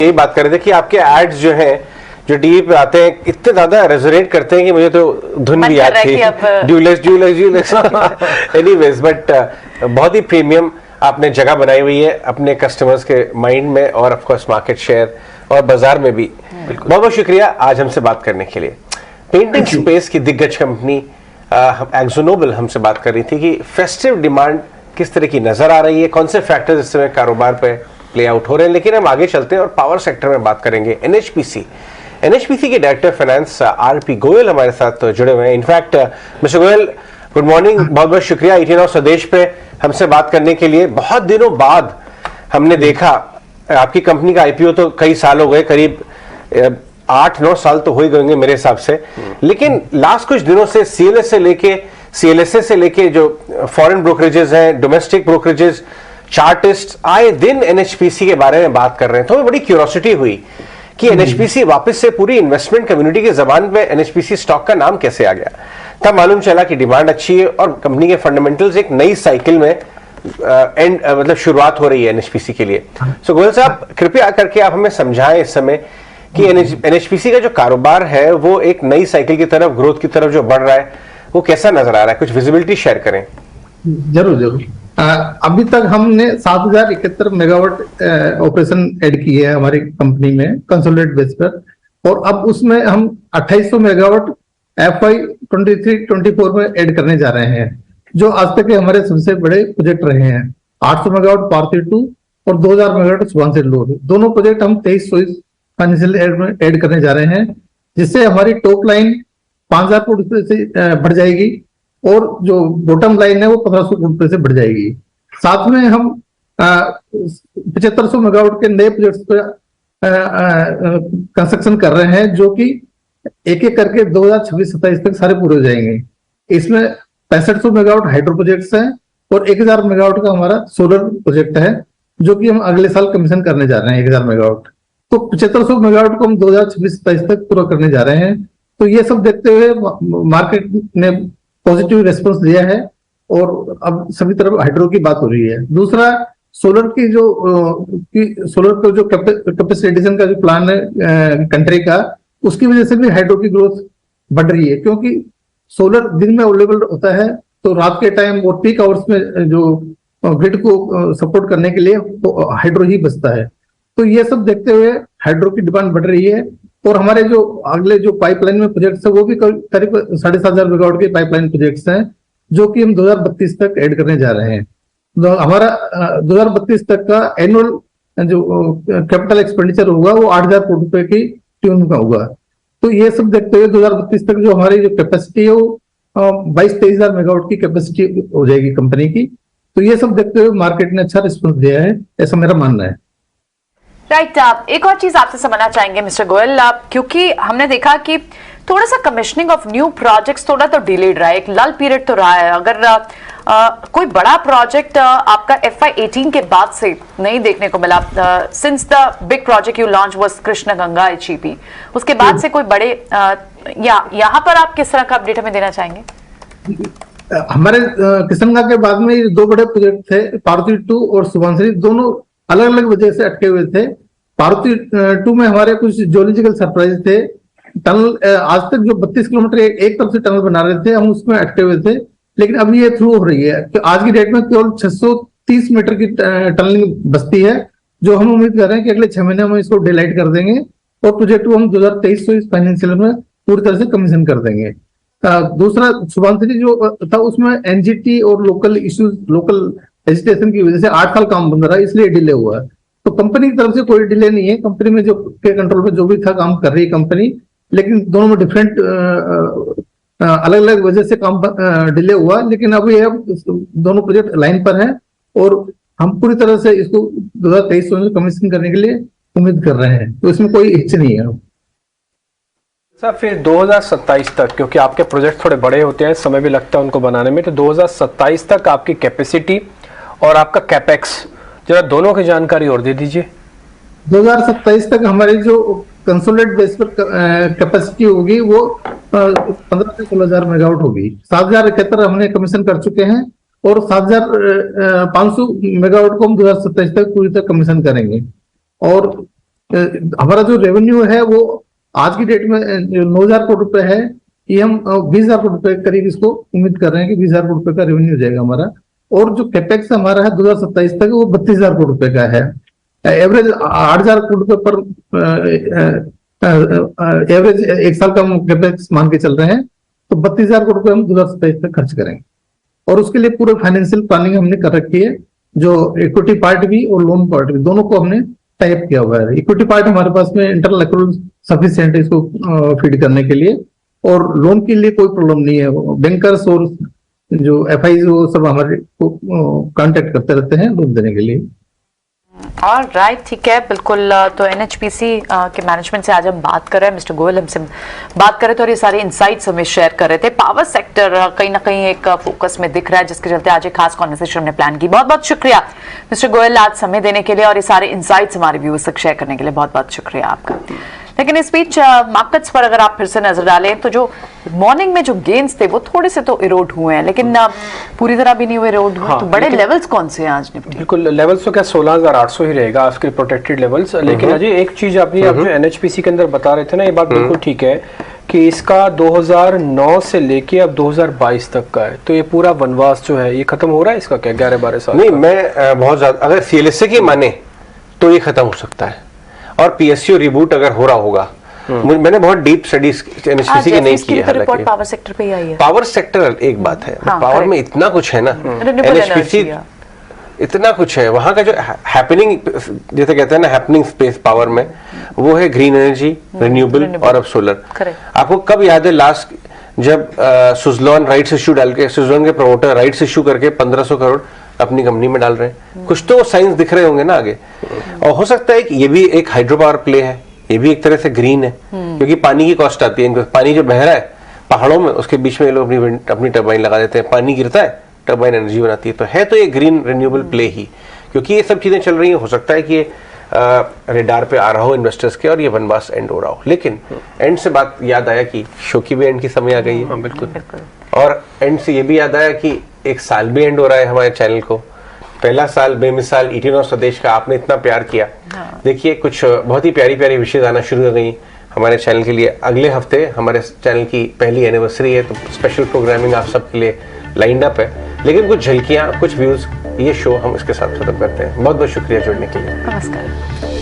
यही बात कर रहे थे कि आपके एड्स जो हैं जो टीवी पे आते हैं इतने ज्यादा रेजोनेट करते हैं कि मुझे तो धुन भी याद थी, ड्यूलेक्स एनीवेज, बट बहुत ही प्रीमियम आपने जगह बनाई हुई है अपने कस्टमर्स के माइंड में और ऑफ कोर्स मार्केट शेयर और बाजार में भी। बहुत बहुत शुक्रिया आज हमसे बात करने के लिए। पेंटिंग स्पेस की दिग्गज कंपनी एक्जोनोबल हमसे बात कर रही थी कि फेस्टिव डिमांड किस तरह की नजर आ रही है, कौन से फैक्टर्स इस समय कारोबार पे प्ले आउट हो रहे हैं। लेकिन हम आगे चलते हैं और पावर सेक्टर में बात करेंगे। एनएचपीसी के डायरेक्टर फाइनेंस आरपी गोयल हमारे साथ जुड़े हुए हैं। In fact mister Goyal, good morning, बहुत बहुत शुक्रिया 18 और स्वदेश पे हमसे बात करने के लिए। बहुत दिनों बाद हमने देखा आपकी कंपनी का आईपीओ, तो कई साल हो गए, करीब 8-9 साल तो हो ही गए मेरे हिसाब से, लेकिन लास्ट कुछ दिनों से सीएलएसए से लेके जो फॉरेन ब्रोकरेजेस हैं, डोमेस्टिक ब्रोकरेजेस, चार्टिस्ट आए दिन एनएचपीसी के बारे में बात कर रहे हैं। तो बड़ी क्यूरियोसिटी हुई कि एनएचपीसी वापस से पूरी इन्वेस्टमेंट कम्युनिटी की जबान पे एनएचपीसी स्टॉक का नाम कैसे आ गया। तब मालूम चला कि डिमांड अच्छी है और कंपनी के फंडामेंटल्स एक नई साइकिल में मतलब शुरुआत हो रही है एनएचपीसी के लिए। सो गोयल साहब, कृपया करके आप हमें समझाएं इस समय कि एनएचपीसी का जो कारोबार है वो एक नई साइकिल की तरफ, ग्रोथ की तरफ जो बढ़ रहा है, वो कैसा नजर आ रहा है, कुछ विजिबिलिटी शेयर करें। जरूर जरूर। अभी तक हमने 7071 मेगावाट ऑपरेशन ऐड की है हमारी कंपनी में कंसोलिडेटेड बेस पर, और अब उसमें हम 2800 मेगावाट FY 23-24 में ऐड करने जा रहे हैं, जो आज तक के हमारे सबसे बड़े प्रोजेक्ट रहे हैं। 800 मेगावाट पार्थिव 2 और 2000 मेगावाट सुबह लोड, दोनों प्रोजेक्ट हम 23-24 फाइनेंशियल ईयर में ऐड करने जा रहे हैं, जिससे हमारी टॉप लाइन 5000 करोड़ रुपए से बढ़ जाएगी और जो बॉटम लाइन है वो 1500 करोड़ रुपए से बढ़ जाएगी। साथ में हम 7500 मेगावाट के नए प्रोजेक्ट्स पे कंस्ट्रक्शन कर रहे हैं, जो कि एक एक करके 2026-27 तक सारे पूरे हो जाएंगे। इसमें 6500 मेगावाट हाइड्रो प्रोजेक्ट्स हैं और 1000 मेगावाट का हमारा सोलर प्रोजेक्ट है, जो कि हम अगले साल कमीशन करने जा रहे हैं 1000 मेगावाट। तो 7500 मेगावाट को हम 2026-27 तक पूरा करने जा रहे हैं। तो ये सब देखते हुए मार्केट ने पॉजिटिव रेस्पॉन्स दिया है और अब सभी तरफ हाइड्रो की बात हो रही है। दूसरा, सोलर की जो सोलर का जो कैपेसिटी एडिशन का जो प्लान है कंट्री का, उसकी वजह से भी हाइड्रो की ग्रोथ बढ़ रही है, क्योंकि सोलर दिन में अवेलेबल होता है, तो रात के टाइम और पीक आवर्स में जो ग्रिड को सपोर्ट करने के लिए तो हाइड्रो ही बचता है। तो ये सब देखते हुए हाइड्रो की डिमांड बढ़ रही है और हमारे जो अगले जो पाइपलाइन में प्रोजेक्ट्स है वो भी करीब 7500 मेगावाट के पाइपलाइन प्रोजेक्ट्स हैं, जो कि हम 2032 तक ऐड करने जा रहे हैं। तो हमारा 2032 तक का एनुअल जो कैपिटल एक्सपेंडिचर होगा वो 8000 करोड़ रुपए की ट्यून का होगा। तो ये सब देखते हुए 2032 तक जो हमारी जो कैपेसिटी है वो 22-23 हजार मेगावाट की कैपेसिटी हो जाएगी कंपनी की। तो ये सब देखते हुए मार्केट ने अच्छा रिस्पॉन्स दिया है, ऐसा मेरा मानना है। राइट। एक और चीज आपसे समझना चाहेंगे मिस्टर गोयल, क्योंकि हमने देखा कि थोड़ा सा कमिश्निंग ऑफ न्यू प्रोजेक्ट्स थोड़ा तो डिलेड रहा है, एक लल पीरियड तो रहा है। अगर कोई बड़ा प्रोजेक्ट आपका FY 18 के बाद से नहीं देखने को मिला, since the big project you launch was Krishna Ganga HEP, उसके बाद से कोई बड़े यहाँ पर आप किस तरह का अपडेट हमें देना चाहेंगे? हमारे कृष्णगंगा के बाद में 2 बड़े प्रोजेक्ट थे, पार्वती 2 और सुबनसिरी, दोनों अलग अलग वजह से अटके हुए थे। पार्वती 2 में हमारे कुछ जियोलॉजिकल सरप्राइज थे। टनल आज तक जो 32 किलोमीटर एक तरफ से टनल बना रहे थे, हम उसमें अटके हुए थे, लेकिन अब ये थ्रू हो रही है। तो आज की डेट में केवल 630 मीटर की टनलिंग बचती है, जो हम उम्मीद कर रहे हैं कि अगले 6 महीने में इसको डिलाइट कर देंगे और प्रोजेक्ट को हम 2023 फाइनेंशियल में पूरी तरह से कमीशन कर देंगे। दूसरा, सुबनसिरी जो था उसमें NGT और लोकल इश्यूज, लोकल एजिटेशन की वजह से 8 साल काम बंद रहा, इसलिए डिले हुआ। तो कंपनी की तरफ से कोई डिले नहीं है, कंपनी में जो के कंट्रोल में जो भी था काम कर रही है कंपनी, लेकिन दोनों में डिफरेंट अलग अलग वजह से काम डिले हुआ। लेकिन अब ये दोनों प्रोजेक्ट लाइन पर हैं और हम पूरी तरह से इसको 2023 में कमीशन करने के लिए उम्मीद कर रहे हैं, तो इसमें कोई हिच नहीं है। सर, फिर 2027 तक, क्योंकि आपके प्रोजेक्ट थोड़े बड़े होते हैं, समय भी लगता है उनको बनाने में, तो 2027 तक आपकी कैपेसिटी और आपका कैपेक्स, जरा दोनों की जानकारी और दे दीजिए। 2027 तक हमारी जो कंसोलिडेटेड बेस पर कैपेसिटी होगी वो 15 से 16 हजार मेगावाट होगी। 7071 हमने कमीशन कर चुके हैं और 7500 मेगावाट को हम 2027 तक पूरी तरह कमीशन करेंगे। और हमारा जो रेवेन्यू है वो आज की डेट में 9,000 करोड़ रुपए है, ये हम 20,000 करोड़ रुपए के करीब इसको उम्मीद कर रहे हैं कि 20,000 करोड़ रुपए का रेवेन्यू जाएगा हमारा। और जो कैपेक्स हमारा है 2027 तक वो 32,000 करोड़ रुपए का है। एवरेज 8,000 करोड़ रुपए पर एवरेज एक साल का हम कैपेक्स मान के चल रहे हैं, तो 32,000 करोड़ रुपए हम 2027 तक खर्च करेंगे। और उसके लिए पूरे फाइनेंशियल प्लानिंग हमने कर रखी है, जो इक्विटी पार्ट भी और लोन पार्ट भी दोनों को हमने टाइप किया हुआ है। इक्विटी पार्ट हमारे पास में इंटरनल एक्रूल सफिशिएंट है इसको फीड करने के लिए, और लोन के लिए कोई प्रॉब्लम नहीं है। बैंकर्स और जो एफआई वो सब हमारे को कांटेक्ट करते रहते हैं लोन देने के लिए। और राइट, ठीक है, बिल्कुल। तो एनएचपीसी के मैनेजमेंट से आज हम बात कर रहे हैं, मिस्टर गोयल हमसे बात कर रहे थे और ये सारे इंसाइट्स हमें शेयर कर रहे थे। पावर सेक्टर कहीं ना कहीं एक फोकस में दिख रहा है, जिसके चलते आज एक खास कॉन्वर्सेशन हमने प्लान की। बहुत बहुत शुक्रिया मिस्टर गोयल आज समय देने के लिए और ये सारे इंसाइट्स हमारे व्यूअर्स तक शेयर करने के लिए बहुत बहुत शुक्रिया आपका। लेकिन इस बीच मार्केट्स पर अगर आप फिर से नजर डालें तो जो मॉर्निंग में जो गेन्स थे वो थोड़े से तो इरोड हुए हैं, लेकिन पूरी तरह भी नहीं हुए इरोड हुए। तो बड़े लेवल्स कौन से हैं आज निफ्टी? बिल्कुल, लेवल्स तो क्या 16,800 ही रहेगा आज के प्रोटेक्टेड लेवल्स। लेकिन अजय एक चीज आप जो एनएचपीसी के अंदर बता रहे थे ना, ये बात बिल्कुल ठीक है कि इसका 2009 से लेके अब 2022 तक का है, तो ये पूरा वनवास जो है ये खत्म हो रहा है इसका क्या 11-12 साल? नहीं, मैं बहुत ज्यादा अगर सीएलएसए की माने तो ये खत्म हो सकता है, और पीएसयू रिबूट अगर हो रहा होगा। मैंने बहुत डीप स्टडीज एनएचपीसी की नहीं की है, हालांकि पावर सेक्टर पे ही आई है। पावर सेक्टर एक बात है, हाँ, पावर में इतना कुछ है ना, एनएचपीसी इतना कुछ है। वहां का जो हैपनिंग, जैसे कहते हैं ना हैपनिंग स्पेस पावर में, वो है ग्रीन एनर्जी, रिन्यूएबल और अब सोलर। आपको कब याद है लास्ट जब सुजलॉन राइट्स इश्यू डाल के, सुजलॉन के प्रमोटर राइट्स इश्यू करके 1,500 करोड़ अपनी कंपनी में डाल रहे हैं, कुछ तो साइंस दिख रहे होंगे ना आगे। और हो सकता है कि ये भी एक हाइड्रो पावर प्ले है, ये भी एक तरह से ग्रीन है, क्योंकि पानी की कॉस्ट आती है। पानी जो बह रहा है पहाड़ों में, उसके बीच में ये लोग अपनी टरबाइन लगा देते हैं, पानी गिरता है, टरबाइन एनर्जी बनाती है। तो है तो ये ग्रीन रिन्यूएबल प्ले ही, क्योंकि ये सब चीजें चल रही हैं। हो सकता है कि ये रेडार पे आ रहा हो इन्वेस्टर्स के और ये वनवास एंड हो रहा हो। लेकिन एंड से बात याद आया कि शो की भी एंड की समय आ गई है। बिल्कुल। और एंड से ये भी याद आया कि एक साल भी एंड हो रहा है हमारे चैनल को। पहला साल बेमिसाल ईटीन और स्वदेश का आपने इतना प्यार किया। देखिए कुछ बहुत ही प्यारी प्यारी विशेष आना शुरू हो गई हमारे चैनल के लिए। अगले हफ्ते हमारे चैनल की पहली एनिवर्सरी है, तो स्पेशल प्रोग्रामिंग आप सबके लिए लाइंड अप है। लेकिन कुछ झलकियां, कुछ व्यूज, ये शो हम इसके साथ खत्म करते हैं। बहुत बहुत शुक्रिया जुड़ने के लिए। नमस्कार।